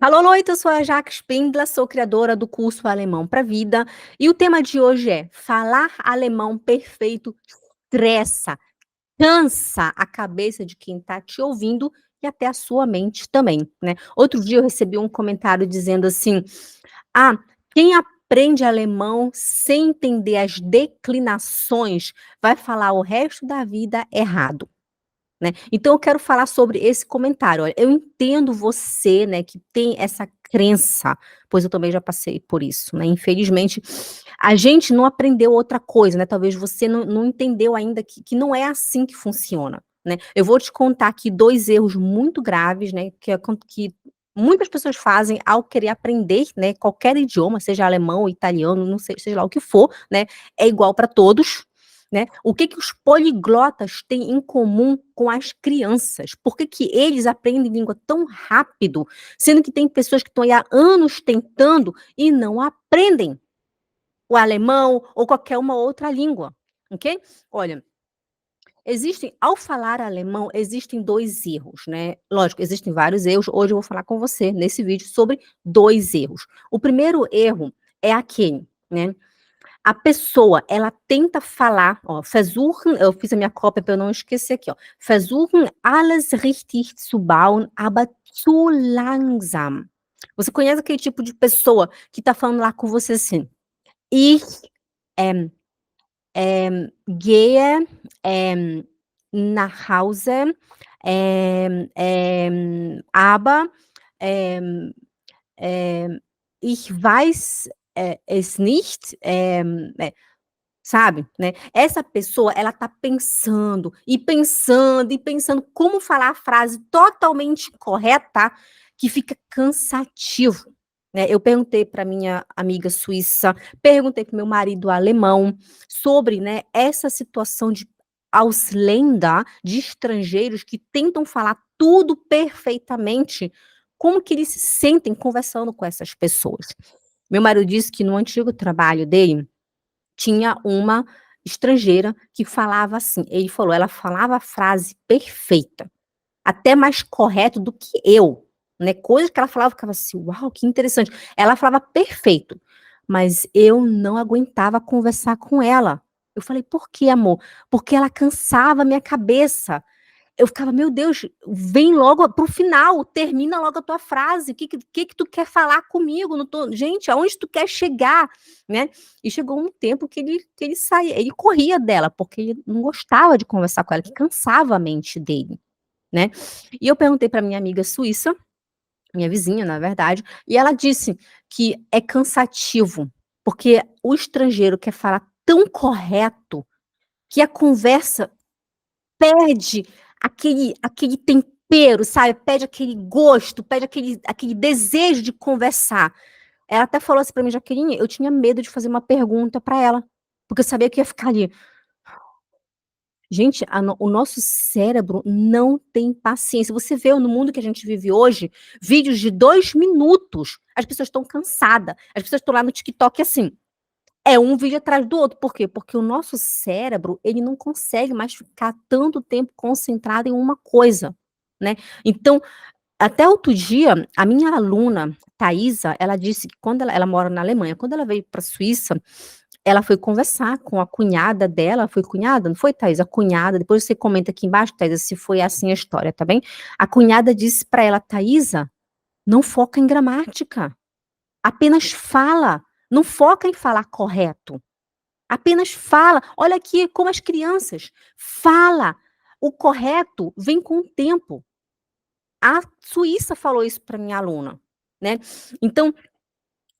Alô, Leute, eu sou a Jaque Spindler, sou criadora do curso Alemão para Vida e o tema de hoje é falar alemão perfeito estressa, cansa a cabeça de quem está te ouvindo e até a sua mente também, né. Outro dia eu recebi um comentário dizendo assim: "Ah, quem aprende alemão sem entender as declinações vai falar o resto da vida errado". Né. Então eu quero falar sobre esse comentário. Olha, eu entendo você, né, que tem essa crença, pois eu também já passei por isso, né, infelizmente, a gente não aprendeu outra coisa, né, talvez você não entendeu ainda que não é assim que funciona, né. Eu vou te contar aqui 2 erros muito graves, né, que muitas pessoas fazem ao querer aprender, né, qualquer idioma, seja alemão, italiano, não sei, seja lá o que for, né, é igual para todos, né. O que que os poliglotas têm em comum com as crianças? Por que que eles aprendem língua tão rápido, sendo que tem pessoas que estão aí há anos tentando e não aprendem o alemão ou qualquer uma outra língua, ok? Olha, ao falar alemão, existem 2 erros, né. Lógico, existem vários erros, hoje eu vou falar com você, nesse vídeo, sobre 2 erros. O primeiro erro é aquele, né, a pessoa, ela tenta falar, ó, versuchen, eu fiz a minha cópia para eu não esquecer aqui, ó. Versuchen alles richtig zu bauen, aber zu langsam. Você conhece aquele tipo de pessoa que tá falando lá com você assim: "Ich, ähm, gehe, nach Hause, aber, ähm, ich weiß, es nicht, sabe, né, essa pessoa ela tá pensando, e pensando, e pensando como falar a frase totalmente correta, que fica cansativo, né. Eu perguntei para minha amiga suíça, perguntei para meu marido alemão, sobre, né, essa situação de Ausländer, de estrangeiros que tentam falar tudo perfeitamente, como que eles se sentem conversando com essas pessoas. Meu marido disse que no antigo trabalho dele tinha uma estrangeira que falava assim, ele falou: "Ela falava a frase perfeita, até mais correto do que eu", né, coisas que ela falava, eu ficava assim: "Uau, que interessante". Ela falava perfeito, mas eu não aguentava conversar com ela. Eu falei: "Por quê, amor?". "Porque ela cansava a minha cabeça". Eu ficava: "Meu Deus, vem logo para o final, termina logo a tua frase, o que que tu quer falar comigo? Não tô gente, aonde tu quer chegar?", né. E chegou um tempo que ele saía, ele corria dela, porque ele não gostava de conversar com ela, que cansava a mente dele, né. E eu perguntei para minha amiga suíça, minha vizinha na verdade, e ela disse que é cansativo, porque o estrangeiro quer falar tão correto, que a conversa perde aquele tempero, sabe, perde aquele gosto, perde aquele desejo de conversar. Ela até falou assim pra mim: "Jaqueline, eu tinha medo de fazer uma pergunta pra ela, porque eu sabia que ia ficar ali". Gente, o nosso cérebro não tem paciência. Você vê no mundo que a gente vive hoje, vídeos de 2 minutos, as pessoas estão cansada, as pessoas estão lá no TikTok assim, é um vídeo atrás do outro, por quê? Porque o nosso cérebro, ele não consegue mais ficar tanto tempo concentrado em uma coisa, né. Então, até outro dia, a minha aluna Taísa, ela disse que quando ela mora na Alemanha, quando ela veio pra Suíça, ela foi conversar com a cunhada dela, foi cunhada, não foi, Thaís? A cunhada, depois você comenta aqui embaixo, Taísa, se foi assim a história, tá bem? A cunhada disse pra ela: "Taísa, não foca em gramática, apenas fala, não foca em falar correto". Apenas fala, olha aqui como as crianças, fala, o correto vem com o tempo. A Suíça falou isso para minha aluna, né. Então,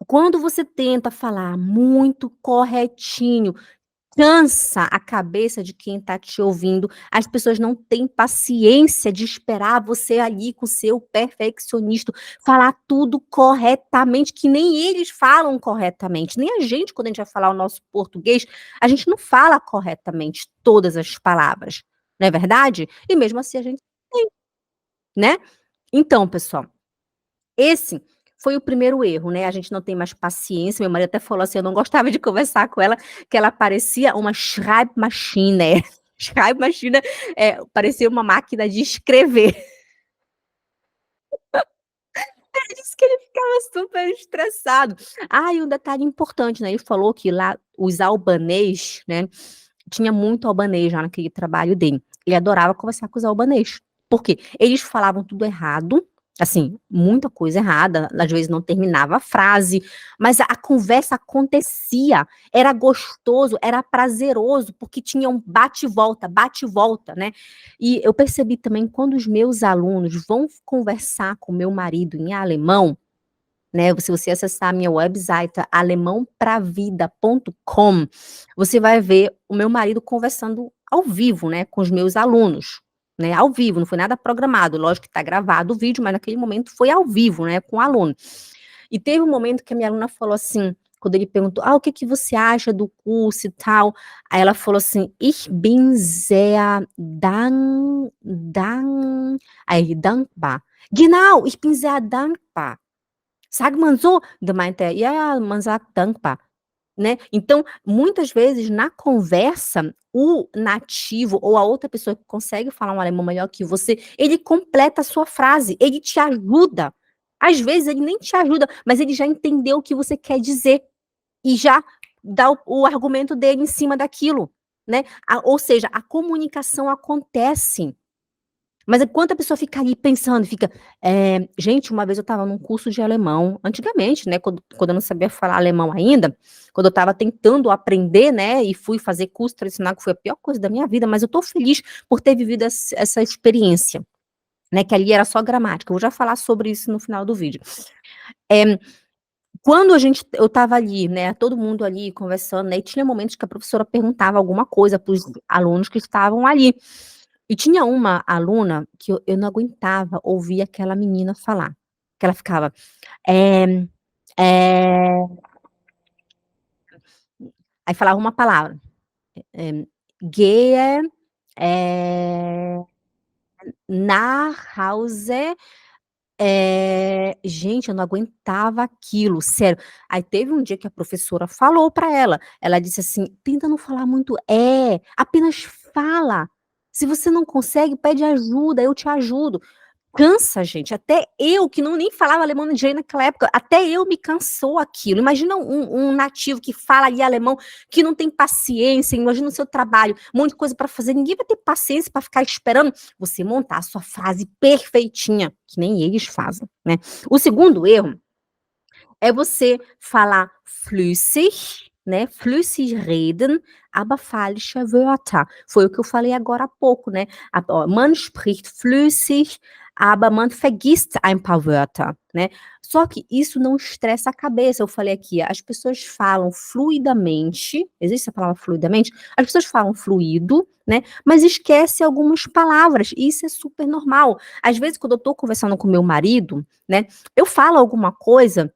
quando você tenta falar muito corretinho, cansa a cabeça de quem está te ouvindo, as pessoas não têm paciência de esperar você ali com seu perfeccionista, falar tudo corretamente, que nem eles falam corretamente, nem a gente quando a gente vai falar o nosso português, a gente não fala corretamente todas as palavras, não é verdade? E mesmo assim a gente tem, né. Então pessoal, esse foi o primeiro erro, né, a gente não tem mais paciência, meu marido até falou assim, eu não gostava de conversar com ela, que ela parecia uma Schreibmaschine. Schreibmaschine, parecia uma máquina de escrever. Disse que ele ficava super estressado. Ah, e um detalhe importante, né, ele falou que lá os albanês, né, tinha muito albanês lá naquele trabalho dele. Ele adorava conversar com os albanês. Por quê? Eles falavam tudo errado, assim, muita coisa errada, às vezes não terminava a frase, mas a conversa acontecia, era gostoso, era prazeroso, porque tinha um bate e volta, né. E eu percebi também quando os meus alunos vão conversar com meu marido em alemão, né, se você acessar a minha website alemãopravida.com, você vai ver o meu marido conversando ao vivo, né, com os meus alunos, né, ao vivo, não foi nada programado, lógico que está gravado o vídeo, mas naquele momento foi ao vivo, né, com o aluno. E teve um momento que a minha aluna falou assim, quando ele perguntou: "Ah, o que que você acha do curso e tal?", aí ela falou assim: "Ich bin sehr aí dankbar. Genau, ich bin sehr dankbar." Sagt man so? Da meinte er: "Ja, ja, man sagt dankbar", né. Então, muitas vezes na conversa, o nativo ou a outra pessoa que consegue falar um alemão melhor que você, ele completa a sua frase, ele te ajuda. Às vezes ele nem te ajuda, mas ele já entendeu o que você quer dizer, e já dá o argumento dele em cima daquilo, né. Ou seja, a comunicação acontece. Mas enquanto a pessoa fica ali pensando, fica, gente, uma vez eu estava num curso de alemão, antigamente, né, quando eu não sabia falar alemão ainda, quando eu estava tentando aprender, né, e fui fazer curso tradicional, que foi a pior coisa da minha vida, mas eu estou feliz por ter vivido essa experiência, né, que ali era só gramática, eu vou já falar sobre isso no final do vídeo. Eh, quando eu estava ali, né, todo mundo ali conversando, né, e tinha momentos que a professora perguntava alguma coisa para os alunos que estavam ali. E tinha uma aluna que eu não aguentava ouvir aquela menina falar, que ela ficava, eh eh, aí falava uma palavra, gehe, eh, nach Hause. Gente, eu não aguentava aquilo, sério. Aí teve um dia que a professora falou pra ela, ela disse assim: "Tenta não falar muito 'é', apenas fala. Se você não consegue, pede ajuda, eu te ajudo". Cansa, gente, até eu que não nem falava alemão direito naquela época, até eu me cansou aquilo. Imagina um nativo que fala ali alemão, que não tem paciência, imagina o seu trabalho, um monte de coisa para fazer, ninguém vai ter paciência para ficar esperando você montar a sua frase perfeitinha, que nem eles fazem, né. O segundo erro é você falar flüssig, né, flüssig reden, aber falsche Wörter. Foi o que eu falei agora há pouco, né. Man spricht flüssig, aber man vergisst ein paar Wörter, né. Só que isso não estressa a cabeça, eu falei aqui, as pessoas falam fluidamente, existe a palavra fluidamente? As pessoas falam fluido, né, mas esquece algumas palavras, e isso é super normal. Às vezes quando eu estou conversando com meu marido, né, eu falo alguma coisa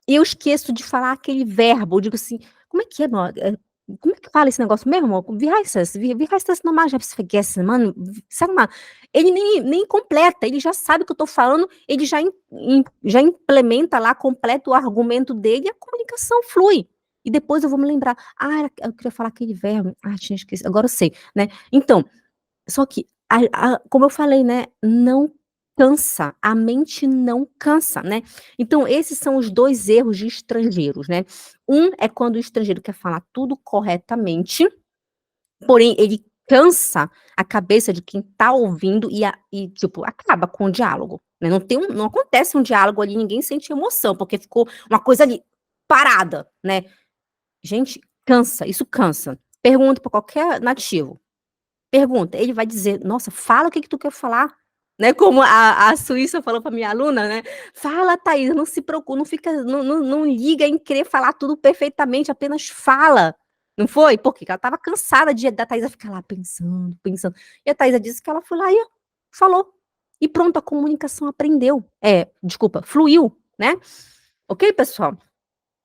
e eu esqueço de falar aquele verbo, eu digo assim: "Como é que é, como é que fala esse negócio mesmo? Wie heißt das? Wie heißt das nochmal? Ich habe es vergessen, Mann, sag mal". Ele nem completa, ele já sabe o que eu tô falando, ele já implementa lá, completa o argumento dele e a comunicação flui. E depois eu vou me lembrar: "Ah, eu queria falar aquele verbo. Ah, tinha esquecido, agora eu sei", né. Então, só que como eu falei, né, não cansa, a mente não cansa, né. Então esses são os 2 erros de estrangeiros, né. Um é quando o estrangeiro quer falar tudo corretamente, porém ele cansa a cabeça de quem tá ouvindo e tipo, acaba com o diálogo, né, não acontece um diálogo ali, ninguém sente emoção, porque ficou uma coisa ali, parada, né. Gente, cansa, isso cansa. Pergunta pra qualquer nativo. Pergunta, ele vai dizer: "Nossa, fala o que que tu quer falar", né, como a suíça falou para minha aluna, né: "Fala, Thaís, não se preocupa, não fica, não liga em querer falar tudo perfeitamente, apenas fala". Não foi? Por quê? Porque ela estava cansada de da Thaisa ficar lá pensando, pensando. E a Thaisa disse que ela foi lá e falou. E pronto, a comunicação desculpa, fluiu, né. Ok, pessoal?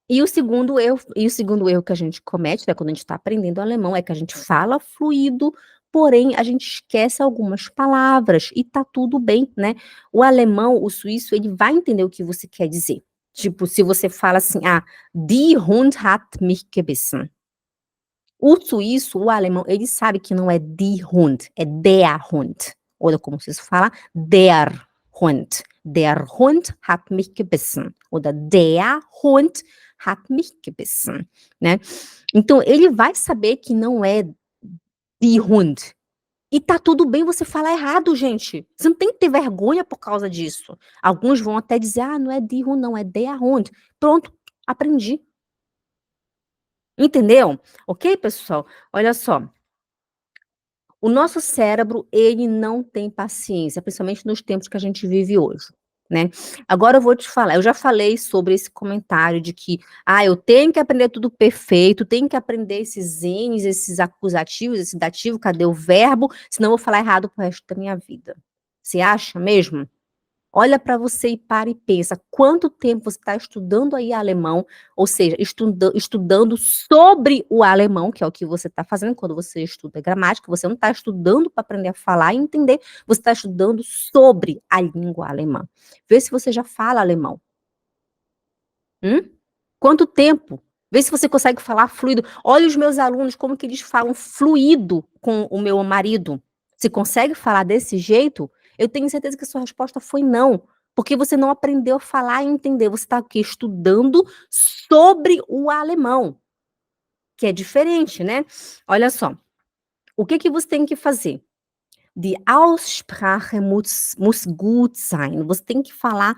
E o segundo erro que a gente comete, né, quando a gente está aprendendo alemão, é que a gente fala fluido, porém a gente esquece algumas palavras e tá tudo bem, né. O alemão, o suíço, ele vai entender o que você quer dizer. Tipo, se você fala assim: "Ah, die Hund hat mich gebissen". O suíço, o alemão, ele sabe que não é die Hund, é der Hund. Olha como se fala der Hund. Der Hund hat mich gebissen oder der Hund hat mich gebissen, né. Então ele vai saber que não é die Hund. E tá tudo bem você falar errado, gente. Você não tem que ter vergonha por causa disso. Alguns vão até dizer: "Ah, não é die Hund não, é der Hund". Pronto, aprendi. Entendeu? Ok, pessoal? Olha só, o nosso cérebro, ele não tem paciência, principalmente nos tempos que a gente vive hoje, né. Agora eu vou te falar, eu já falei sobre esse comentário de que: "Ah, eu tenho que aprender tudo perfeito, tenho que aprender esses N's, esses acusativos, esse dativo, cadê o verbo, senão eu vou falar errado para o resto da minha vida". Você acha mesmo? Olha para você e para e pensa, quanto tempo você está estudando aí alemão, ou seja, estudando sobre o alemão, que é o que você está fazendo quando você estuda gramática, você não está estudando para aprender a falar e entender, você está estudando sobre a língua alemã. Vê se você já fala alemão. Hum? Quanto tempo? Vê se você consegue falar fluido. Olha os meus alunos, como que eles falam fluido com o meu marido. Você consegue falar desse jeito? Eu tenho certeza que a sua resposta foi não, porque você não aprendeu a falar e entender. Você está aqui estudando sobre o alemão, que é diferente, né? Olha só, o que que você tem que fazer? Die Aussprache muss gut sein. Você tem que falar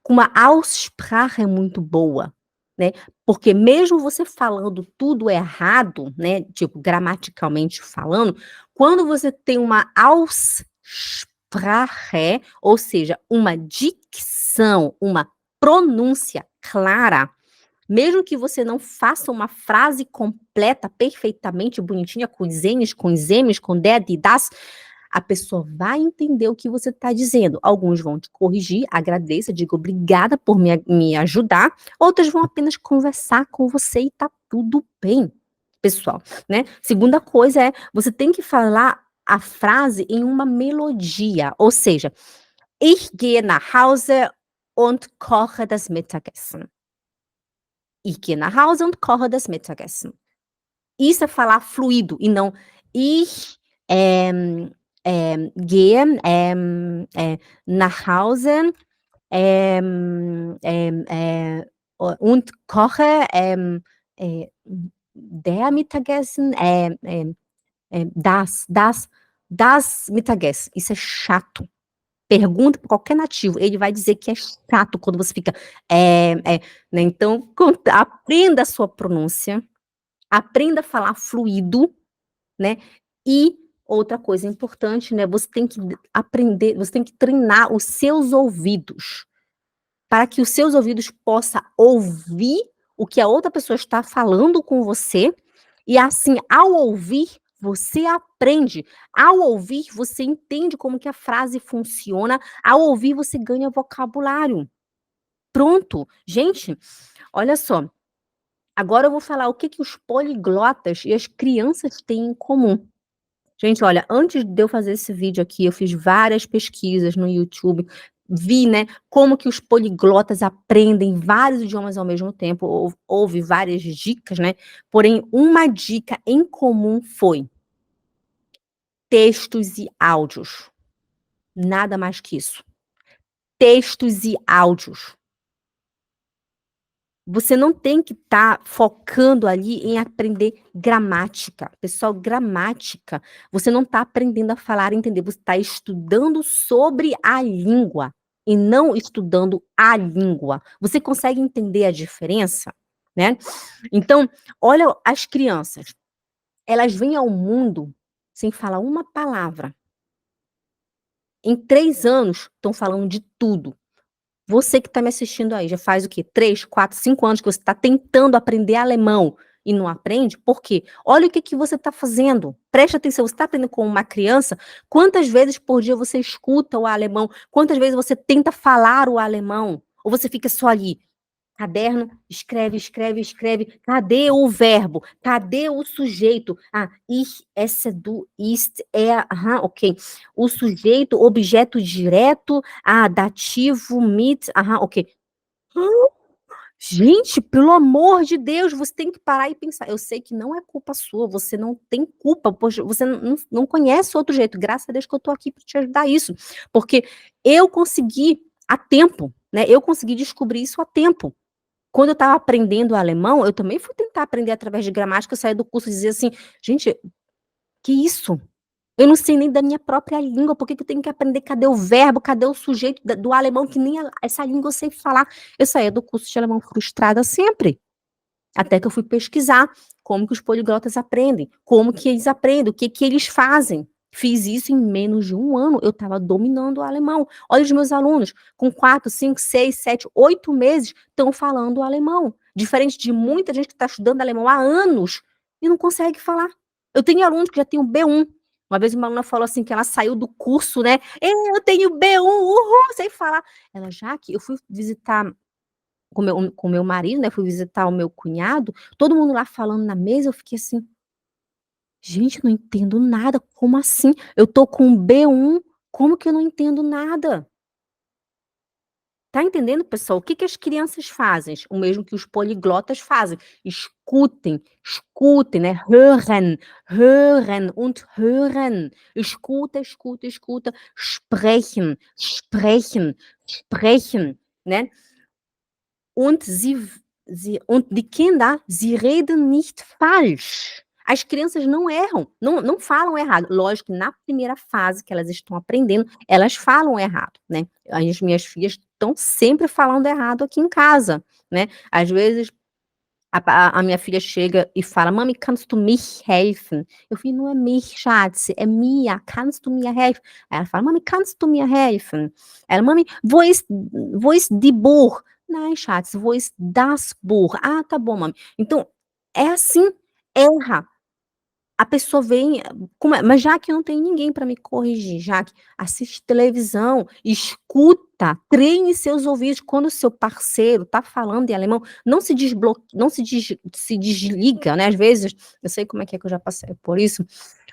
com uma Aussprache muito boa, né, porque mesmo você falando tudo errado, né, tipo, gramaticalmente falando, quando você tem uma Aussprache, ou seja, uma dicção, uma pronúncia clara, mesmo que você não faça uma frase completa, perfeitamente bonitinha, com os N's, com os M's, com der, die, das, a pessoa vai entender o que você está dizendo. Alguns vão te corrigir, agradeça, diga obrigada por me ajudar, outras vão apenas conversar com você e tá tudo bem, pessoal, né. Segunda coisa é, você tem que falar a frase em uma melodia, ou seja, ich gehe nach Hause und koche das Mittagessen. Ich gehe nach Hause und koche das Mittagessen. Isso é falar fluido e não ich, gehe, nach Hause, und koche, der Mittagessen, das Mittagessen. Isso é chato. Pergunta para qualquer nativo, ele vai dizer que é chato quando você fica, né, então aprenda a sua pronúncia, aprenda a falar fluido, né, e outra coisa importante, né, você tem que aprender, você tem que treinar os seus ouvidos, para que os seus ouvidos possa ouvir o que a outra pessoa está falando com você, e assim, ao ouvir, você aprende. Ao ouvir, você entende como que a frase funciona, ao ouvir você ganha vocabulário. Pronto. Gente, olha só, agora eu vou falar o que que os poliglotas e as crianças têm em comum. Gente, olha, antes de eu fazer esse vídeo aqui, eu fiz várias pesquisas no YouTube, vi, né, como que os poliglotas aprendem vários idiomas ao mesmo tempo, houve várias dicas, né, porém uma dica em comum foi textos e áudios, nada mais que isso. Textos e áudios. Você não tem que estar focando ali em aprender gramática. Pessoal, gramática, você não está aprendendo a falar e entender, você está estudando sobre a língua e não estudando a língua. Você consegue entender a diferença, né? Então, olha as crianças, elas vêm ao mundo sem falar uma palavra. Em 3 anos, estão falando de tudo. Você que está me assistindo aí, já faz o quê? 3, 4, 5 anos que você está tentando aprender alemão e não aprende, por quê? Olha o que que você está fazendo, preste atenção, você está aprendendo com uma criança, quantas vezes por dia você escuta o alemão, quantas vezes você tenta falar o alemão, ou você fica só ali, caderno, escreve, escreve, escreve, cadê o verbo? Cadê o sujeito? Ah, ich, esse, du, ist, er, aham, ok. O sujeito, objeto direto, dativo, mit, aham, ok. Gente, pelo amor de Deus, você tem que parar e pensar. Eu sei que não é culpa sua, você não tem culpa, poxa, você não conhece outro jeito. Graças a Deus que eu tô aqui para te ajudar isso, porque eu consegui a tempo, né? Eu consegui descobrir isso a tempo. Quando eu estava aprendendo alemão, eu também fui tentar aprender através de gramática, eu saía do curso e dizia assim: "Gente, que isso? Eu não sei nem da minha própria língua, por que que eu tenho que aprender? Cadê o verbo? Cadê o sujeito do alemão que nem essa língua eu sei falar?". Eu saía do curso de alemão frustrada sempre. Até que eu fui pesquisar como que os poliglotas aprendem, como que eles aprendem, o que que eles fazem. Fiz isso em menos de 1 ano, eu estava dominando o alemão. Olha os meus alunos, com 4, 5, 6, 7, 8 meses, estão falando alemão. Diferente de muita gente que está estudando alemão há anos e não consegue falar. Eu tenho alunos que já têm o B1. Uma vez uma aluna falou assim que ela saiu do curso, né? Eu tenho B1, uhul, sem falar. Ela, Jaque, eu fui visitar com meu marido, né, fui visitar o meu cunhado, todo mundo lá falando na mesa, eu fiquei assim: "Gente, eu não entendo nada, como assim? Eu tô com B1, como que eu não entendo nada?". Tá entendendo, pessoal? O que que as crianças fazem? O mesmo que os poliglotas fazem, escutem, escutem, né, hören, hören und hören. Escuta, escuta, escuta, sprechen, sprechen, sprechen, né. Und die Kinder, sie reden nicht falsch. As crianças não erram, não falam errado. Lógico que na primeira fase que elas estão aprendendo, elas falam errado, né. As minhas filhas estão sempre falando errado aqui em casa, né. Às vezes a minha filha chega e fala: "Mami, kannst du mich helfen?". Eu falei: "Não é mich, Schatz, é Mia, kannst du mir helfen?". Aí ela fala: "Mami, kannst du mir helfen?". Ela: "Mami, wo ist die Buch?". "Nein, Schatz, wo ist das Buch?". "Ah, tá bom, mami". Então, é assim, erra. A pessoa vem, como é, mas já que não tem ninguém para me corrigir, já que assiste televisão, escuta, treine seus ouvidos quando o seu parceiro está falando em alemão, não se desliga, né, às vezes, eu sei como é que eu já passei por isso,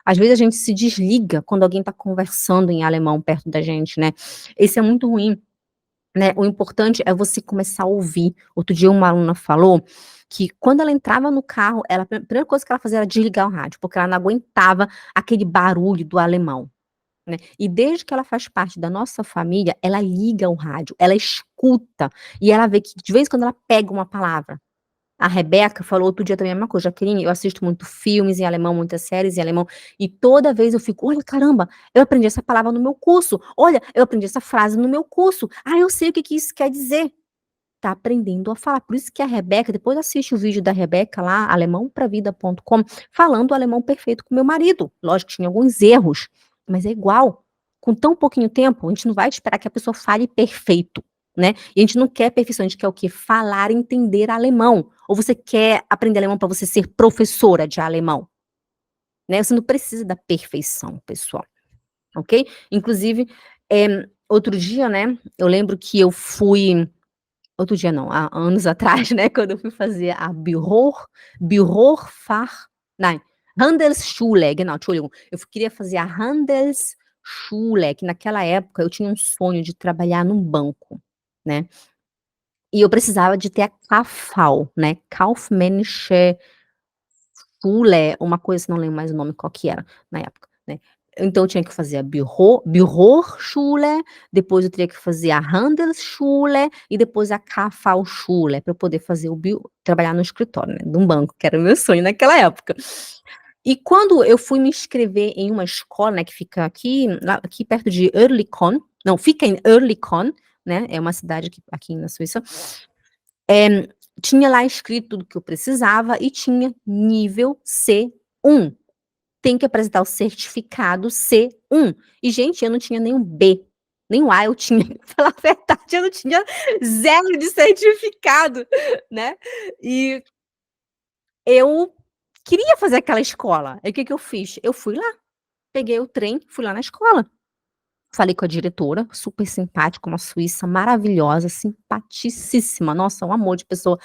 às vezes a gente se desliga quando alguém está conversando em alemão perto da gente, né, isso é muito ruim. Né, o importante é você começar a ouvir. Outro dia uma aluna falou que quando ela entrava no carro, ela a primeira coisa que ela fazia era desligar o rádio, porque ela não aguentava aquele barulho do alemão, né. E desde que ela faz parte da nossa família, ela liga o rádio, ela escuta, e ela vê que de vez em quando ela pega uma palavra. A Rebeca falou outro dia também a mesma coisa: "Jaqueline, eu assisto muito filmes em alemão, muitas séries em alemão, e toda vez eu fico: 'Olha, caramba, eu aprendi essa palavra no meu curso. Olha, eu aprendi essa frase no meu curso. Ah, eu sei o que que isso quer dizer'". Tá aprendendo a falar. Por isso que a Rebeca, depois assiste o vídeo da Rebeca lá, alemãopravida.com, falando o alemão perfeito com meu marido. Lógico que tinha alguns erros, mas é igual. Com tão pouquinho tempo, a gente não vai esperar que a pessoa fale perfeito, né. E a gente não quer perfeição, a gente quer o quê? Falar e entender alemão. Ou você quer aprender alemão para você ser professora de alemão, né, você não precisa da perfeição, pessoal, ok? Inclusive, outro dia, né, eu lembro que eu fui. Outro dia não, há anos atrás, né, quando eu fui fazer a Bürofach, nein, Handelsschule, genau, Entschuldigung. Queria fazer a Handelsschule, que naquela época eu tinha um sonho de trabalhar num banco, né, e eu precisava de ter a KV, né, Kaufmännische Schule, uma coisa, não lembro mais o nome qual que era na época, né. Então eu tinha que fazer a Büroschule, depois eu teria que fazer a Handelsschule e depois a KV-Schule para eu poder fazer o trabalhar no escritório, né, de um banco, que era o meu sonho naquela época. E quando eu fui me inscrever em uma escola, né, que fica aqui perto de Oerlikon, não, fica em Oerlikon, né, é uma cidade aqui na Suíça, tinha lá escrito tudo que eu precisava e tinha nível C1. Tem que apresentar o certificado C1. E, gente, eu não tinha nenhum B, nem o A eu tinha, pra falar a verdade, eu não tinha zero de certificado, né. E eu queria fazer aquela escola. Aí o que que eu fiz? Eu fui lá, peguei o trem, fui lá na escola. Falei com a diretora, super simpática, uma suíça maravilhosa, simpaticíssima, nossa, um amor de pessoa.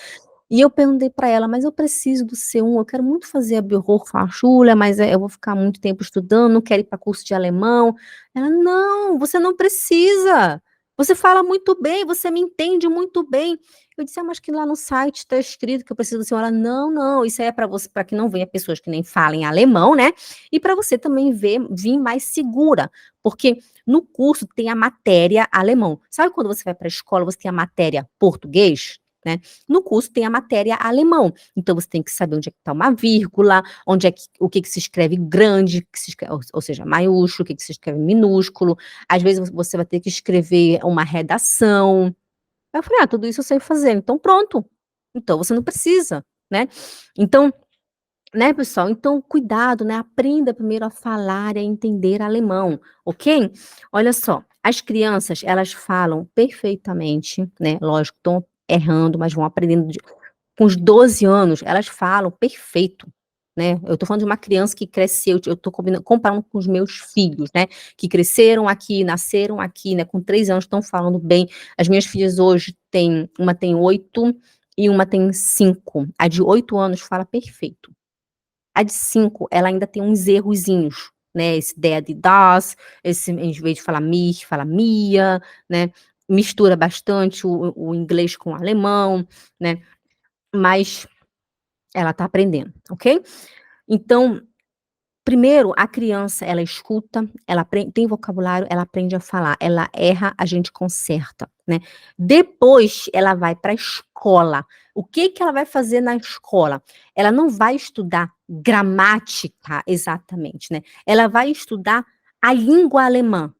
E eu perguntei para ela: "Mas eu preciso do C1, eu quero muito fazer a Berufsschule, mas, eu vou ficar muito tempo estudando, não quero ir para curso de alemão". Ela: "Não, você não precisa. Você fala muito bem, você me entende muito bem". Eu disse: "Ah, mas que lá no site está escrito que eu preciso ser". Ela: "Não, não, isso aí é para você, para que não venha pessoas que nem falem alemão, né, e para você também vir mais segura, porque no curso tem a matéria alemão". Sabe quando você vai para a escola, você tem a matéria português, né, no curso tem a matéria alemão, então você tem que saber onde é que está uma vírgula, onde é que o que que se escreve grande, que se escreve, ou seja, maiúsculo, o que que se escreve minúsculo, às vezes você vai ter que escrever uma redação. Aí eu falei: "Ah, tudo isso eu sei fazer, então pronto, então você não precisa", né. Então, né, pessoal, então cuidado, né, aprenda primeiro a falar e a entender alemão, ok? Olha só, as crianças elas falam perfeitamente, né, lógico, estão errando, mas vão aprendendo com os 12 anos, elas falam perfeito, né. Eu tô falando de uma criança que cresceu, eu tô comparando com os meus filhos, né, que cresceram aqui, nasceram aqui, né, com 3 anos estão falando bem. As minhas filhas hoje uma tem 8 e uma tem 5. A de 8 anos fala perfeito. A de 5 ela ainda tem uns errozinhos, né, esse "der", de "das", esse em vez de falar mich, fala mia, né, mistura bastante o inglês com o alemão, né. Mas ela tá aprendendo, ok? Então, primeiro a criança ela escuta, ela tem vocabulário, ela aprende a falar, ela erra, a gente conserta, né. Depois ela vai para a escola. O que que ela vai fazer na escola? Ela não vai estudar gramática exatamente, né, ela vai estudar a língua alemã.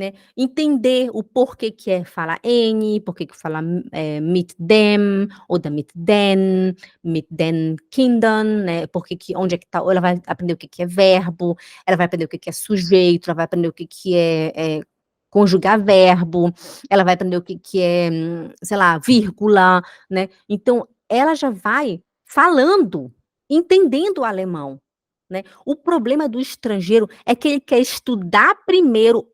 Né, entender o porquê que é fala N, porquê que fala, mit dem, ou mit den, mit den Kindern, né, porque que onde é que tá, ou ela vai aprender o que que é verbo, ela vai aprender o que que é sujeito, ela vai aprender o que que é conjugar verbo, ela vai aprender o que que é, sei lá, vírgula, né. Então, ela já vai falando, entendendo o alemão, né. O problema do estrangeiro é que ele quer estudar primeiro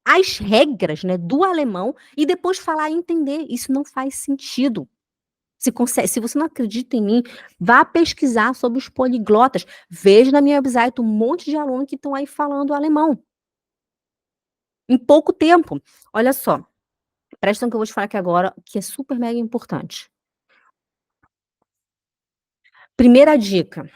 as regras, né, do alemão e depois falar e entender, isso não faz sentido. Se você não acredita em mim, vá pesquisar sobre os poliglotas, veja na minha website um monte de aluno que estão aí falando alemão, em pouco tempo. Olha só, presta atenção que eu vou te falar aqui agora, que é super mega importante. Primeira dica,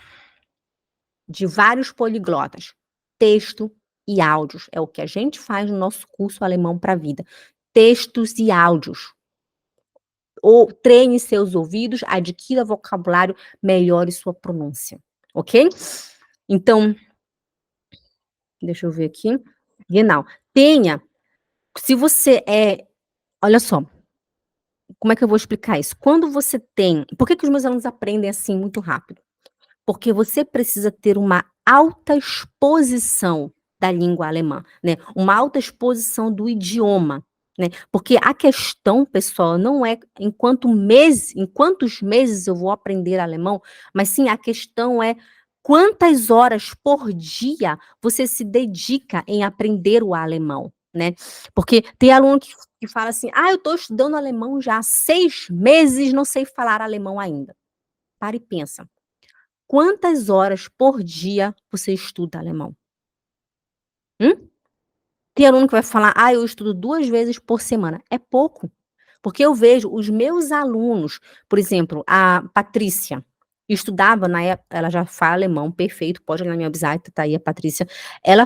de vários poliglotas, texto e áudios, é o que a gente faz no nosso curso Alemão para a Vida, textos e áudios. Ou treine seus ouvidos, adquira vocabulário, melhore sua pronúncia, ok? Então, deixa eu ver aqui. Genau. Tenha, se você é, olha só, como é que eu vou explicar isso? Quando você tem, por que que os meus alunos aprendem assim muito rápido? Porque você precisa ter uma alta exposição da língua alemã, né, uma alta exposição do idioma, né, porque a questão, pessoal, não é em quantos meses eu vou aprender alemão, mas sim a questão é quantas horas por dia você se dedica em aprender o alemão, né. Porque tem aluno que fala assim: "Ah, eu estou estudando alemão já há 6 meses, não sei falar alemão ainda". Para e pensa. Quantas horas por dia você estuda alemão? Hum? Tem aluno que vai falar: "Ah, eu estudo 2 vezes por semana". É pouco, porque eu vejo os meus alunos, por exemplo, a Patrícia, estudava na época, ela já fala alemão perfeito, pode olhar na minha website, tá aí a Patrícia. Ela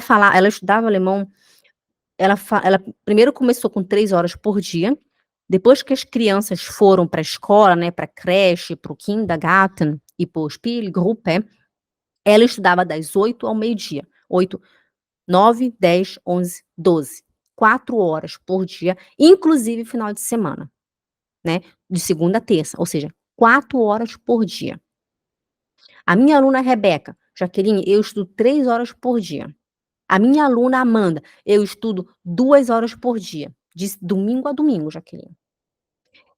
estudava alemão, ela primeiro começou com 3 horas por dia, depois que as crianças foram pra escola, né, pra creche, para o Kindergarten e para o Spielgruppe, ela estudava das 8 ao meio-dia, 8, 9, 10, 11, 12, 4 horas por dia, inclusive final de semana, né, de segunda a terça, ou seja, 4 horas por dia. A minha aluna Rebeca: "Jaqueline, eu estudo 3 horas por dia". A minha aluna Amanda: "Eu estudo 2 horas por dia, de domingo a domingo, Jaqueline".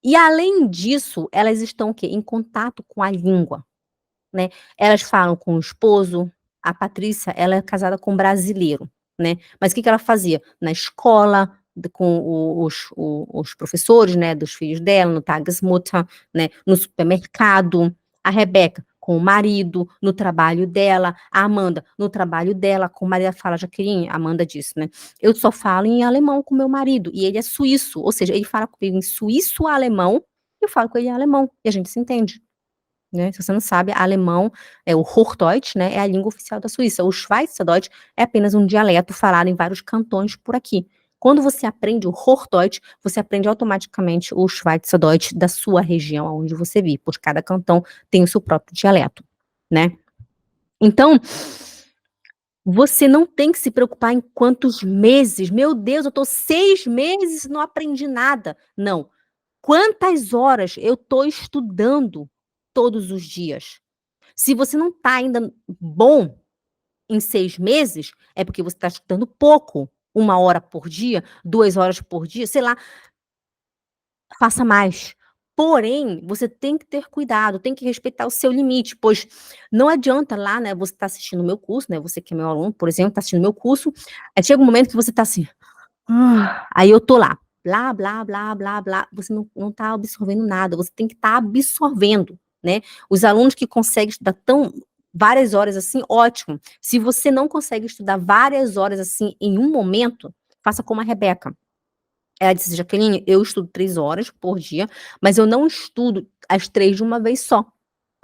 E além disso, elas estão o quê? Em contato com a língua. Né, elas falam com o esposo, a Patrícia, ela é casada com um brasileiro, né, mas o que que ela fazia? Na escola, com os professores, né, dos filhos dela, no Tagesmutter, né, no supermercado. A Rebeca com o marido, no trabalho dela, a Amanda no trabalho dela, com o marido, ela fala: "Jaqueline", a Amanda disse, né: "Eu só falo em alemão com meu marido", e ele é suíço, ou seja, ele fala comigo em suíço-alemão, eu falo com ele em alemão, e a gente se entende. Né, se você não sabe, alemão é o Hochdeutsch, né, é a língua oficial da Suíça. O Schweizerdeutsch é apenas um dialeto falado em vários cantões por aqui. Quando você aprende o Hochdeutsch, você aprende automaticamente o Schweizerdeutsch da sua região aonde você vive, pois cada cantão tem o seu próprio dialeto, né. Então, você não tem que se preocupar em quantos meses, "Meu Deus, eu estou 6 meses e não aprendi nada", não. Quantas horas eu estou estudando todos os dias? Se você não está ainda bom em 6 meses, é porque você está estudando pouco, 1 hora por dia, 2 horas por dia, sei lá, faça mais. Porém, você tem que ter cuidado, tem que respeitar o seu limite, pois não adianta lá, né, você está assistindo o meu curso, né, você que é meu aluno, por exemplo, está assistindo o meu curso, aí chega um momento que você está assim: aí eu tô lá, blá, blá, blá, blá, blá, você não tá absorvendo nada, você tem que estar absorvendo, né. Os alunos que conseguem estudar tão várias horas assim, ótimo. Se você não consegue estudar várias horas assim em um momento, faça como a Rebeca. Ela disse: "Jaqueline, eu estudo 3 horas por dia, mas eu não estudo as 3 de uma vez só.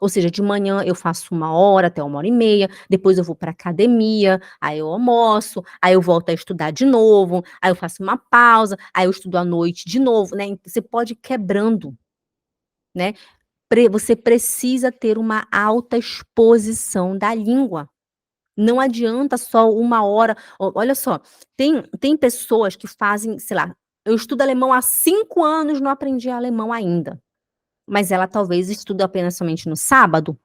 Ou seja, de manhã eu faço 1 hora até 1 hora e meia, depois eu vou para academia, aí eu almoço, aí eu volto a estudar de novo, aí eu faço uma pausa, aí eu estudo à noite de novo, né". Então você pode ir quebrando, né. Você precisa ter uma alta exposição da língua. Não adianta só 1 hora. Olha só, tem pessoas que fazem, sei lá, eu estudo alemão há 5 anos, não aprendi alemão ainda, mas ela talvez estuda apenas somente no sábado,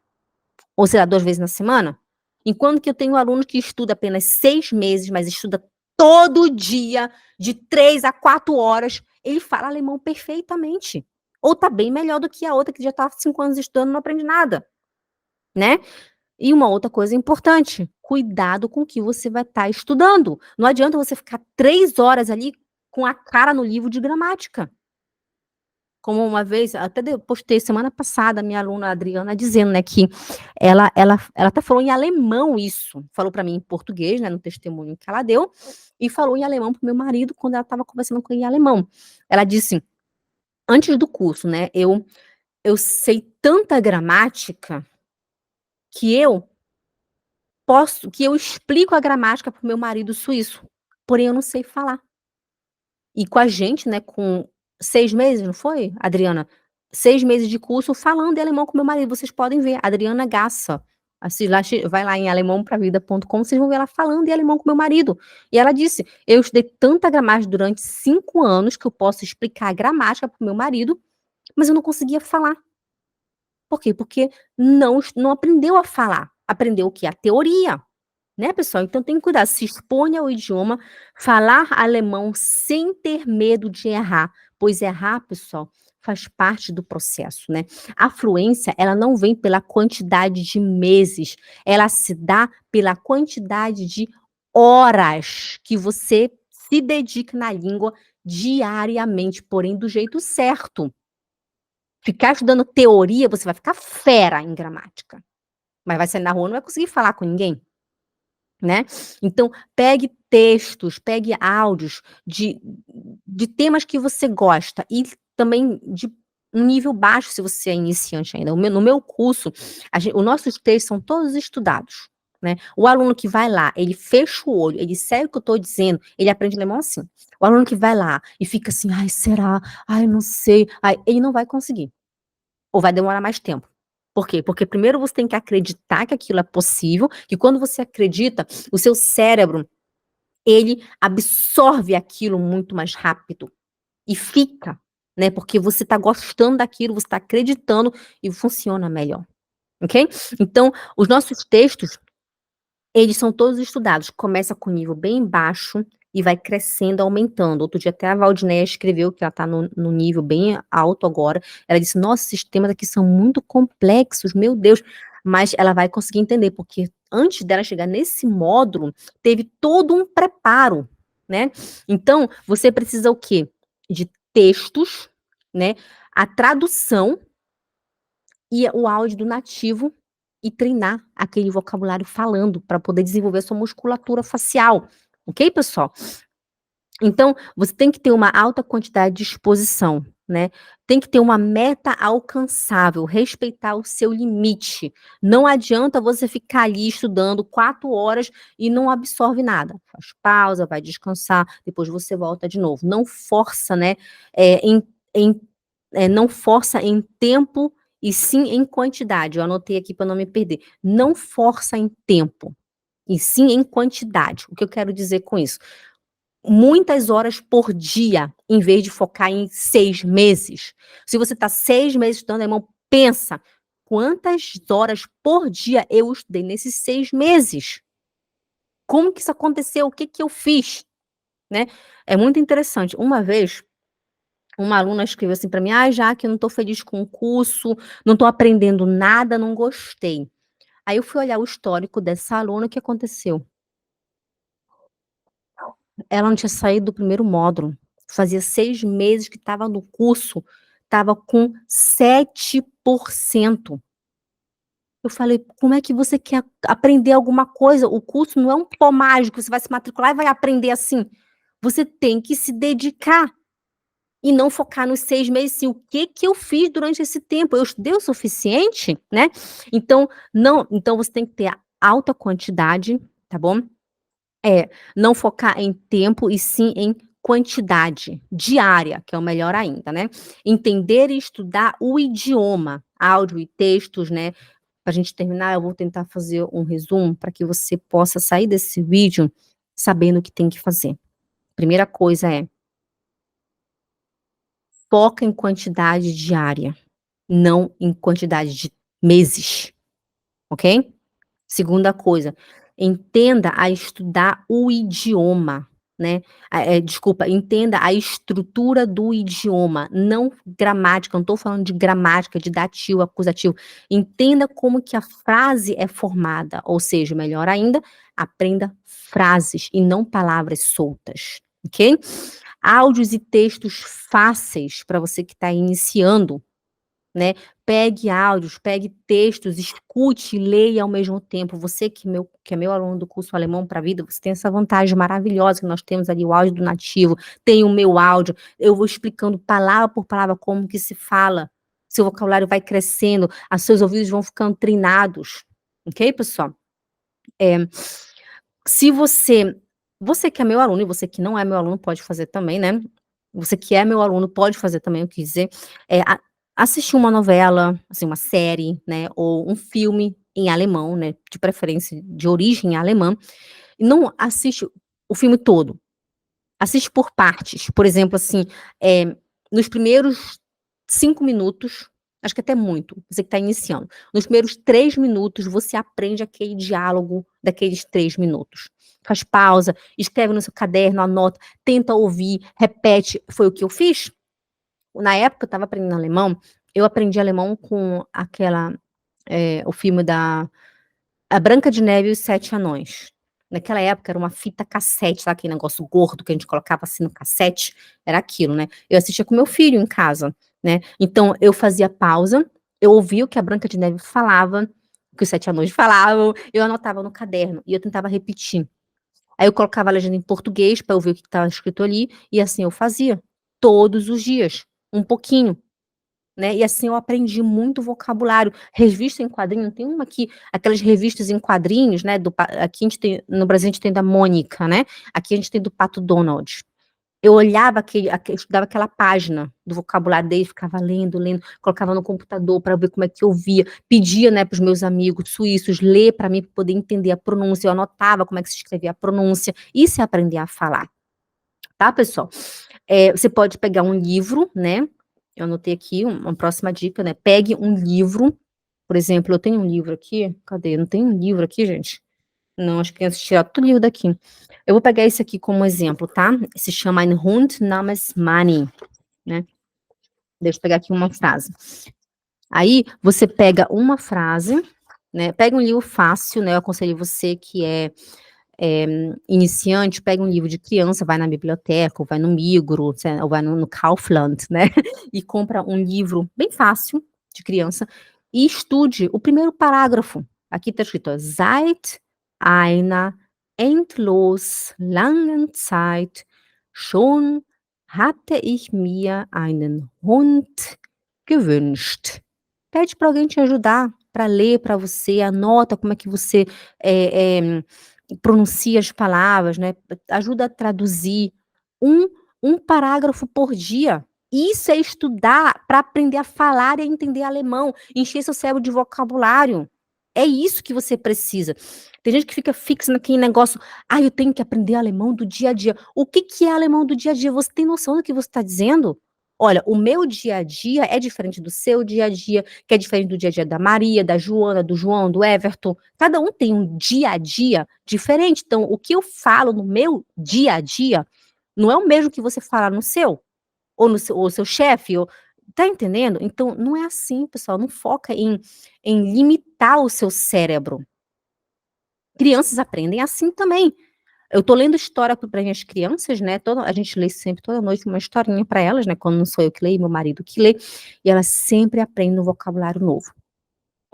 ou sei lá, 2 vezes na semana, enquanto que eu tenho aluno que estuda apenas 6 meses, mas estuda todo dia, de 3 a 4 horas, ele fala alemão perfeitamente, ou tá bem melhor do que a outra que já tá há 5 anos estudando e não aprende nada, né. E uma outra coisa importante, cuidado com o que você vai estar estudando. Não adianta você ficar 3 horas ali com a cara no livro de gramática. Como uma vez, até postei semana passada a minha aluna Adriana dizendo, né, que ela até falou em alemão isso, falou para mim em português, né, no testemunho que ela deu, e falou em alemão para o meu marido quando ela estava conversando com ele em alemão. Ela disse: "Antes do curso, né, eu sei tanta gramática que eu explico a gramática para o meu marido suíço, porém eu não sei falar". E com a gente, né, com 6 meses, não foi, Adriana? 6 meses de curso falando em alemão com meu marido, vocês podem ver, Adriana Gassa, assim, lá vai lá em alemãopravida.com, vocês vão ver ela falando em alemão com meu marido. E ela disse: "Eu estudei tanta gramática durante 5 anos que eu posso explicar a gramática para o meu marido, mas eu não conseguia falar". Por quê? Porque não aprendeu a falar, aprendeu o quê? A teoria. Né, pessoal? Então tem que cuidar, se exponha ao idioma, falar alemão sem ter medo de errar, pois errar, pessoal, faz parte do processo, né. A fluência, ela não vem pela quantidade de meses, ela se dá pela quantidade de horas que você se dedica na língua diariamente, porém do jeito certo. Ficar estudando teoria, você vai ficar fera em gramática, mas vai sair na rua, não vai conseguir falar com ninguém. Né. Então, pegue textos, pegue áudios de temas que você gosta e também de um nível baixo, se você é iniciante ainda. No meu curso, os nossos textos são todos estudados, né. O aluno que vai lá, ele fecha o olho, ele segue o que eu estou dizendo, ele aprende alemão assim. O aluno que vai lá e fica assim: "Ai, será? Ai, não sei", ai, ele não vai conseguir. Ou vai demorar mais tempo. Por quê? Porque primeiro você tem que acreditar que aquilo é possível, que quando você acredita, o seu cérebro, ele absorve aquilo muito mais rápido e fica, né, porque você está gostando daquilo, você está acreditando e funciona melhor, ok? Então, os nossos textos eles são todos estudados, começa com nível bem baixo e vai crescendo, aumentando. Outro dia até a Valdinéia escreveu que ela está no nível bem alto agora, ela disse: "Nossa, esses temas aqui são muito complexos, meu Deus", mas ela vai conseguir entender, porque antes dela chegar nesse módulo, teve todo um preparo, né. Então, você precisa o quê? De textos, né, a tradução e o áudio do nativo e treinar aquele vocabulário falando, para poder desenvolver sua musculatura facial, ok, pessoal? Então, você tem que ter uma alta quantidade de exposição, né, tem que ter uma meta alcançável, respeitar o seu limite. Não adianta você ficar ali estudando 4 horas e não absorve nada. Faz pausa, vai descansar, depois você volta de novo. Não força, né, em em não força em tempo e sim em quantidade. Eu anotei aqui para não me perder. Não força em tempo, e sim em quantidade. O que eu quero dizer com isso? Muitas horas por dia, em vez de focar em 6 meses. Se você está 6 meses estudando alemão, pensa, quantas horas por dia eu estudei nesses 6 meses? Como que isso aconteceu? O que que eu fiz? Né. É muito interessante. Uma vez, uma aluna escreveu assim para mim: "Ai, Jaque, eu não estou feliz com o curso, não estou aprendendo nada, não gostei". Aí eu fui olhar o histórico dessa aluna, o que aconteceu? Ela não tinha saído do primeiro módulo, fazia 6 meses que estava no curso, estava com 7%. Eu falei: "Como é que você quer aprender alguma coisa? O curso não é um pó mágico, você vai se matricular e vai aprender assim. Você tem que se dedicar e não focar nos 6 meses, sim, o que que eu fiz durante esse tempo? Eu estudei o suficiente?", né. Então você tem que ter alta quantidade, tá bom? É, não focar em tempo e sim em quantidade diária, que é o melhor ainda, né. Entender e estudar o idioma, áudio e textos, né. Pra gente terminar, eu vou tentar fazer um resumo para que você possa sair desse vídeo sabendo o que tem que fazer. Primeira coisa é, foca em quantidade diária, não em quantidade de meses, ok? Segunda coisa, entenda a estudar o idioma, né, desculpa, entenda a estrutura do idioma, não gramática, não estou falando de gramática, de dativo, acusativo. Entenda como que a frase é formada, ou seja, melhor ainda, aprenda frases e não palavras soltas, ok? Áudios e textos fáceis para você que está iniciando, né, pegue áudios, pegue textos, escute e leia ao mesmo tempo. Você que é meu aluno do curso Alemão para a Vida, você tem essa vantagem maravilhosa que nós temos ali o áudio do nativo, tem o meu áudio, eu vou explicando palavra por palavra como que se fala, seu vocabulário vai crescendo, os seus ouvidos vão ficando treinados, ok, pessoal? Eh, se você que é meu aluno e você que não é meu aluno pode fazer também, né, você que é meu aluno pode fazer também, eu quis dizer, a assistir uma novela, assim, uma série, né, ou um filme em alemão, né, de preferência de origem alemã, e não assiste o filme todo, assiste por partes, por exemplo, assim, nos primeiros 5 minutos, acho que até muito, você que está iniciando, nos primeiros 3 minutos você aprende aquele diálogo daqueles 3 minutos. Faz pausa, escreve no seu caderno, anota, tenta ouvir, repete. Foi o que eu fiz. Na época eu estava aprendendo alemão, eu aprendi alemão com o filme da A Branca de Neve e os Sete Anões. Naquela época era uma fita cassete, sabe aquele negócio gordo que a gente colocava assim no cassete? Era aquilo, né. Eu assistia com meu filho em casa, né. Então eu fazia pausa, eu ouvia o que a Branca de Neve falava, o que os Sete Anões falavam, eu anotava no caderno e eu tentava repetir. Aí eu colocava a legenda em português para eu ver o que estava escrito ali, e assim eu fazia, todos os dias, um pouquinho. Né, e assim eu aprendi muito vocabulário. Revista em quadrinho, tem uma aqui, aquelas revistas em quadrinhos, né, aqui a gente tem no Brasil a gente tem da Mônica, né, aqui a gente tem do Pato Donald. Eu olhava estudava aquela página do vocabulário dele, ficava lendo, lendo, colocava no computador para ver como é que eu via, pedia, né, para os meus amigos suíços ler para mim, pra poder entender a pronúncia, eu anotava como é que se escrevia a pronúncia, isso é aprender a falar, tá, pessoal? Você pode pegar um livro, né, eu anotei aqui uma próxima dica, né, pegue um livro, por exemplo, eu tenho um livro aqui, cadê? Não tem um livro aqui, gente? Não, as crianças tiraram todo o livro daqui. Eu vou pegar esse aqui como exemplo, tá? Se chama Ein Hund namens Manni, né. Deixa eu pegar aqui uma frase. Aí, você pega uma frase, né, pega um livro fácil, né, eu aconselho você que iniciante, pega um livro de criança, vai na biblioteca, ou vai no Migros, ou vai no Kaufland, né, e compra um livro bem fácil, de criança, e estude o primeiro parágrafo. Aqui está escrito, ó, seit einer endlos langen Zeit schon hatte ich mir einen Hund gewünscht. Pede para alguém te ajudar, para ler para você, anota como é que você, pronuncia as palavras, né, ajuda a traduzir um um parágrafo por dia. Isso é estudar para aprender a falar e a entender alemão, encher seu cérebro de vocabulário. É isso que você precisa. Tem gente que fica fixa naquele negócio: "Ah, eu tenho que aprender alemão do dia a dia". O que que é alemão do dia a dia? Você tem noção do que você está dizendo? Olha, o meu dia a dia é diferente do seu dia a dia, que é diferente do dia a dia da Maria, da Joana, do João, do Everton. Cada um tem um dia a dia diferente. Então, o que eu falo no meu dia a dia não é o mesmo que você fala no seu, ou no seu, ou seu chefe, ou tá entendendo? Então, não é assim, pessoal, não foca em limitar o seu cérebro. Crianças aprendem assim também. Eu tô lendo história para minhas crianças, né, toda a gente lê sempre toda noite uma historinha para elas, né, quando não sou eu que leio, meu marido que lê, e elas sempre aprendem um vocabulário novo.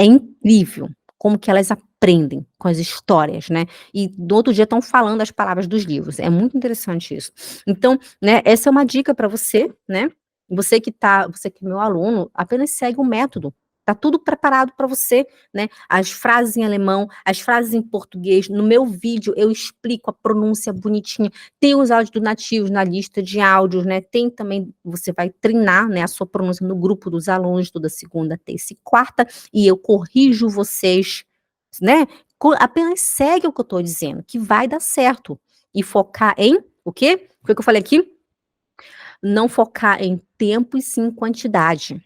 É incrível como que elas aprendem com as histórias, né, e no outro dia estão falando as palavras dos livros, é muito interessante isso. Então, né, essa é uma dica para você, né, você que é meu aluno, apenas segue o método, tá tudo preparado para você, né, as frases em alemão, as frases em português, no meu vídeo eu explico a pronúncia bonitinha, tem os áudios do nativos na lista de áudios, né, tem também você vai treinar, né, a sua pronúncia no grupo dos alunos toda segunda, terça e quarta, e eu corrijo vocês, né, apenas segue o que eu estou dizendo, que vai dar certo. E focar em o quê? O que eu falei aqui? Não focar em tempo e sim em quantidade.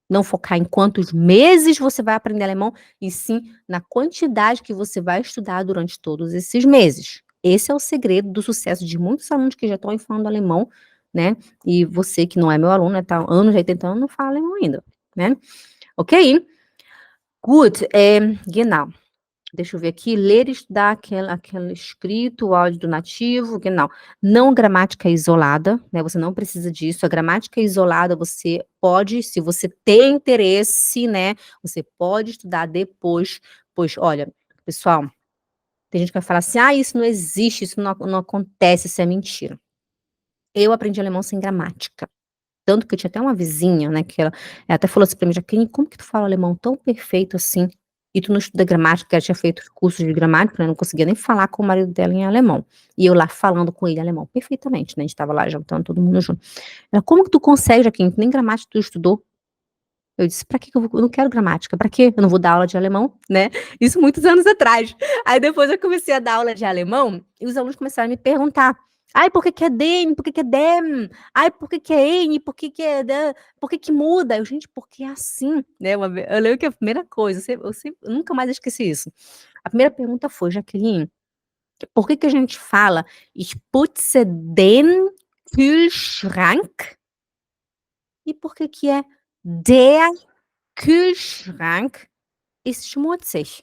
Não focar em quantos meses você vai aprender alemão, e sim na quantidade que você vai estudar durante todos esses meses. Esse é o segredo do sucesso de muitos alunos que já estão aí falando alemão, né, e você que não é meu aluno, né, tá anos aí tentando, não fala alemão ainda, né. Ok? Gut, genau. Deixa eu ver aqui, ler e estudar aquela escrito, o áudio do nativo, genau. Não gramática isolada, né, você não precisa disso, a gramática isolada você pode, se você tem interesse, né, você pode estudar depois, pois olha, pessoal, tem gente que vai falar assim: "Ah, isso não existe, isso não acontece, isso é mentira". Eu aprendi alemão sem gramática. Tanto que eu tinha até uma vizinha, né, que ela até falou assim pra mim: "Jaqueline, como que tu fala alemão tão perfeito assim, e tu não estuda gramática?", que ela tinha feito curso de gramática, né, não conseguia nem falar com o marido dela em alemão. E eu lá falando com ele alemão perfeitamente, né, a gente estava lá jantando todo mundo junto. Ela: "Como que tu consegue, Jaqueline, nem gramática tu estudou?". Eu disse: "Pra que que eu não quero gramática, pra quê? Eu não vou dar aula de alemão", né, isso muitos anos atrás. Aí depois eu comecei a dar aula de alemão, e os alunos começaram a me perguntar: "Ai, por que que é den? Por que que é dem? Ai, por que que é en? Por que que é dan? Por que que muda?". Eu: "Gente, porque é assim", né, eu lembro que a primeira coisa, eu nunca mais esqueci isso. A primeira pergunta foi: "Jaqueline, por que que a gente fala: 'Ich putze den Kühlschrank', e por que que é 'der Kühlschrank ist schmutzig'?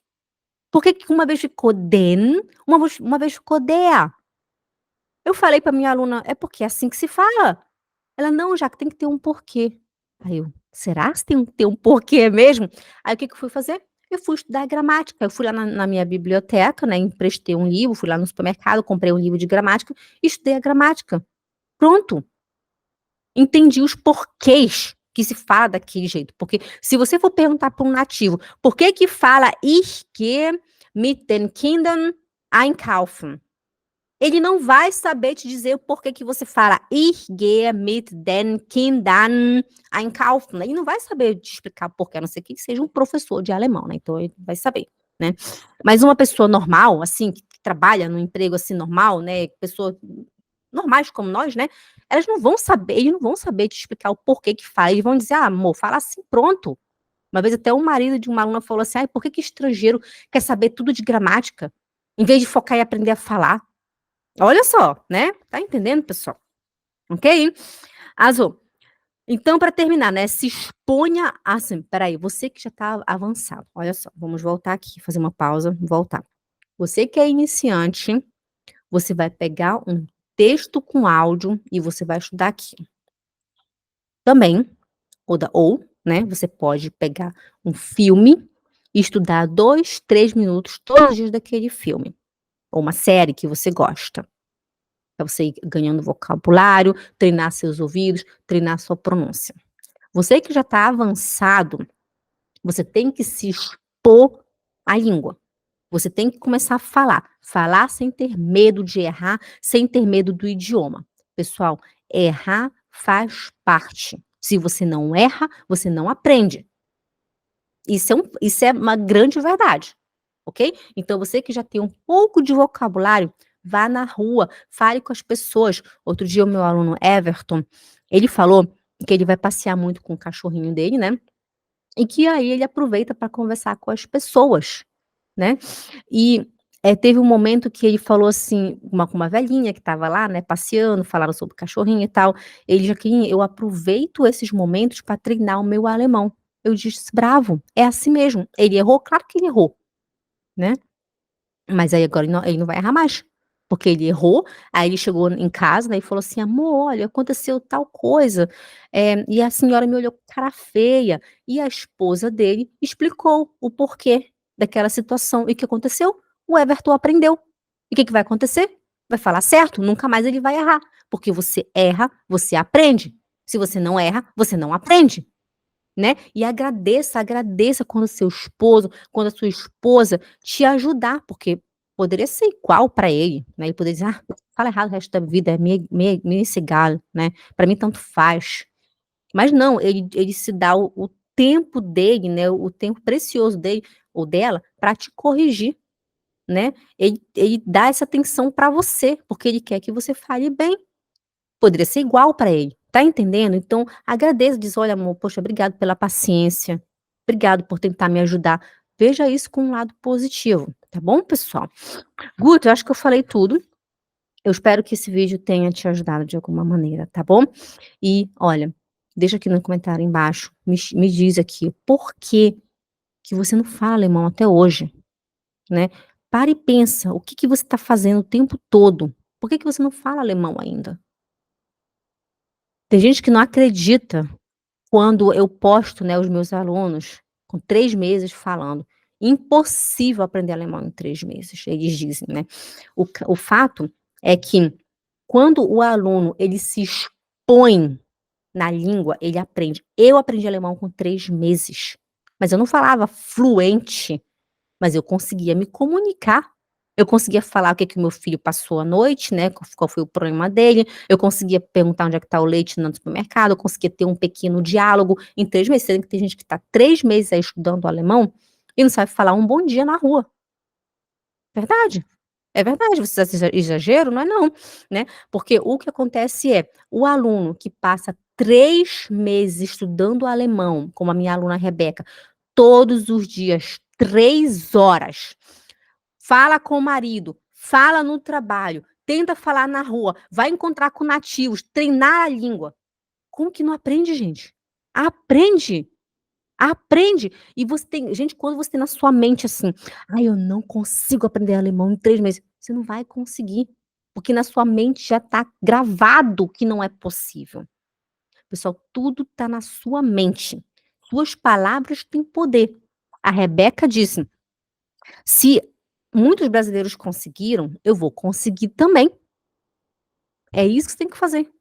Por que que uma vez ficou 'den', uma vez ficou 'der'?". Eu falei pra minha aluna: "É porque é assim que se fala". Ela: "Não, Jaque, tem que ter um porquê". Aí eu: "Será que tem que ter um porquê mesmo?". Aí o que que eu fui fazer? Eu fui estudar gramática, eu fui lá na minha biblioteca, né, emprestei um livro, fui lá no supermercado, comprei um livro de gramática, estudei a gramática. Pronto. Entendi os porquês que se fala daquele jeito, porque se você for perguntar para um nativo: "Por que que fala 'Ich gehe mit den Kindern einkaufen'?", ele não vai saber te dizer o porquê que você fala: "Ich gehe mit den Kindern einkaufen", ele não vai saber te explicar o porquê, a não ser que seja um professor de alemão, né, então ele vai saber, né. Mas uma pessoa normal, assim, que trabalha num emprego, assim, normal, né, pessoa normais como nós, né, eles não vão saber te explicar o porquê que faz, eles vão dizer: "Ah, amor, fala assim, pronto". Uma vez até o marido de uma aluna falou assim: "Ai, por que que estrangeiro quer saber tudo de gramática, em vez de focar em aprender a falar?". Olha só, né, tá entendendo, pessoal? Ok? Also, então para terminar, né, se exponha assim, espera aí, você que já tá avançado, olha só, vamos voltar aqui, fazer uma pausa, voltar. Você que é iniciante, você vai pegar um texto com áudio e você vai estudar aqui. Também, né, você pode pegar um filme e estudar 2, 3 minutos todos os dias daquele filme, ou uma série que você gosta, para você ir ganhando vocabulário, treinar seus ouvidos, treinar sua pronúncia. Você que já está avançado, você tem que se expor à língua. Você tem que começar a falar. Falar sem ter medo de errar, sem ter medo do idioma. Pessoal, errar faz parte. Se você não erra, você não aprende. Isso é uma grande verdade, ok? Então você que já tem um pouco de vocabulário, vá na rua, fale com as pessoas. Outro dia o meu aluno Everton, ele falou que ele vai passear muito com o cachorrinho dele, né, e que aí ele aproveita para conversar com as pessoas, né. E, teve um momento que ele falou assim, com uma velhinha que estava lá, né, passeando, falaram sobre o cachorrinho e tal, ele: "Jaqueline, eu aproveito esses momentos para treinar o meu alemão". Eu disse: "Bravo, é assim mesmo". Ele errou, claro que ele errou, né. Mas aí agora ele não vai errar mais, porque ele errou, aí ele chegou em casa, né, e falou assim: "Amor, olha, aconteceu tal coisa, e a senhora me olhou com cara feia", e a esposa dele explicou o porquê daquela situação. E o que aconteceu? O Everton aprendeu. E o que que vai acontecer? Vai falar certo, nunca mais ele vai errar, porque você erra, você aprende. Se você não erra, você não aprende. Né, e agradeça quando seu esposo, quando a sua esposa te ajudar, porque poderia ser igual para ele, né, ele poderia dizer: "Ah, fala errado o resto da vida, é mir ist egal, né, para mim tanto faz". Mas não, ele se dá o tempo dele, né, o tempo precioso dele ou dela para te corrigir, né, ele dá essa atenção para você, porque ele quer que você fale bem. Poderia ser igual para ele, tá entendendo? Então agradeça, diz: "Olha amor, poxa, obrigado pela paciência, obrigado por tentar me ajudar". Veja isso com um lado positivo, tá bom pessoal? Guto, eu acho que eu falei tudo, eu espero que esse vídeo tenha te ajudado de alguma maneira, tá bom? E olha, deixa aqui no comentário embaixo, me diz aqui, por que você não fala alemão até hoje, né? Para e pensa, o que que você está fazendo o tempo todo? Por que que você não fala alemão ainda? Tem gente que não acredita quando eu posto, né, os meus alunos com 3 meses falando. Impossível aprender alemão em 3 meses, eles dizem, né. O fato é que quando o aluno ele se expõe na língua, ele aprende. Eu aprendi alemão com 3 meses, mas eu não falava fluente. Mas eu conseguia me comunicar, eu conseguia falar o que que o meu filho passou à noite, né, qual foi o problema dele, eu conseguia perguntar onde é que está o leite no supermercado, eu conseguia ter um pequeno diálogo em 3 meses, sendo que tem gente que está 3 meses aí estudando alemão e não sabe falar um bom dia na rua. Verdade, é verdade, você acha exagero? Não é não, né, porque o que acontece é, o aluno que passa 3 meses estudando alemão, como a minha aluna Rebeca, todos os dias, 3 horas. Fala com o marido, fala no trabalho, tenta falar na rua, vai encontrar com nativos, treinar a língua. Como que não aprende, gente? Aprende, aprende. E você tem gente, quando você tem na sua mente assim: "Ai, eu não consigo aprender alemão em 3 meses", você não vai conseguir, porque na sua mente já está gravado que não é possível. Pessoal, tudo está na sua mente. Suas palavras têm poder. A Rebeca disse: "Se muitos brasileiros conseguiram, eu vou conseguir também". É isso que você tem que fazer.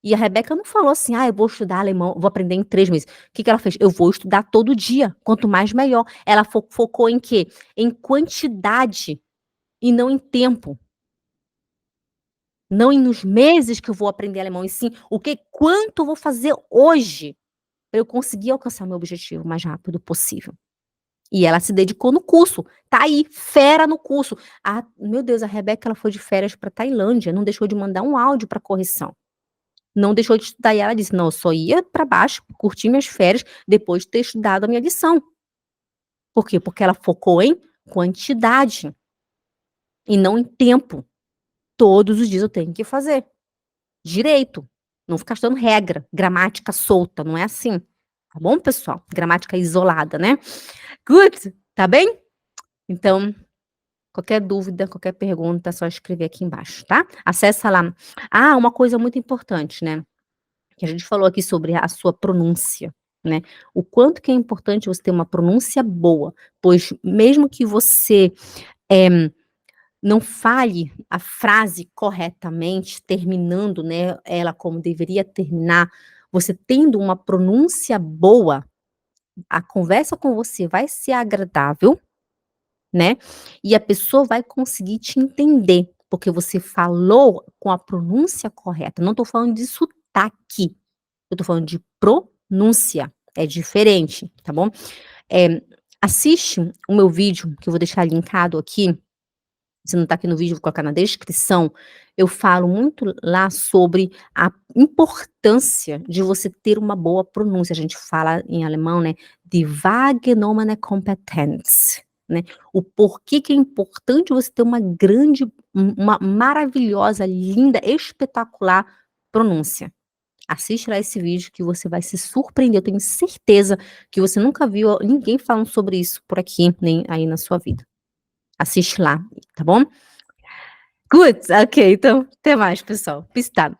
E a Rebeca não falou assim: "Ah, eu vou estudar alemão, vou aprender em 3 meses". O que que ela fez? "Eu vou estudar todo dia, quanto mais melhor". Ela focou em quê? Em quantidade e não em tempo. Não em nos meses que eu vou aprender alemão, e sim o que quanto eu vou fazer hoje, para eu conseguir alcançar meu objetivo o mais rápido possível. E ela se dedicou no curso, tá aí, fera no curso. Ah, meu Deus, a Rebeca ela foi de férias pra Tailândia, não deixou de mandar um áudio pra correção. Não deixou de estudar e ela disse: "Não, eu só ia pra baixo, curtir minhas férias, depois de ter estudado a minha lição". Por quê? Porque ela focou em quantidade e não em tempo. Todos os dias eu tenho que fazer, direito, não ficar estudando regra, gramática solta, não é assim, tá bom pessoal? Gramática isolada, né. Good, tá bem? Então qualquer dúvida, qualquer pergunta, é só escrever aqui embaixo, tá? Acessa lá. Ah, uma coisa muito importante, né, que a gente falou aqui sobre a sua pronúncia. né. O quanto que é importante você ter uma pronúncia boa, pois mesmo que você, eh, não fale a frase corretamente, terminando, né, ela como deveria terminar, você tendo uma pronúncia boa, a conversa com você vai ser agradável, né, e a pessoa vai conseguir te entender, porque você falou com a pronúncia correta. Não estou falando de sotaque, eu estou falando de pronúncia, é diferente, tá bom? Eh, assiste o meu vídeo, que eu vou deixar linkado aqui, se não está aqui no vídeo, vou colocar na descrição. Eu falo muito lá sobre a importância de você ter uma boa pronúncia. A gente fala em alemão, né, die wahrgenommene Kompetenz, né. O porquê que é importante você ter uma grande, uma maravilhosa, linda, espetacular pronúncia. Assiste lá esse vídeo que você vai se surpreender, eu tenho certeza que você nunca viu ninguém falando sobre isso por aqui, nem aí na sua vida. Assiste lá, tá bom? Gut, ok, então até mais pessoal. Bis dann.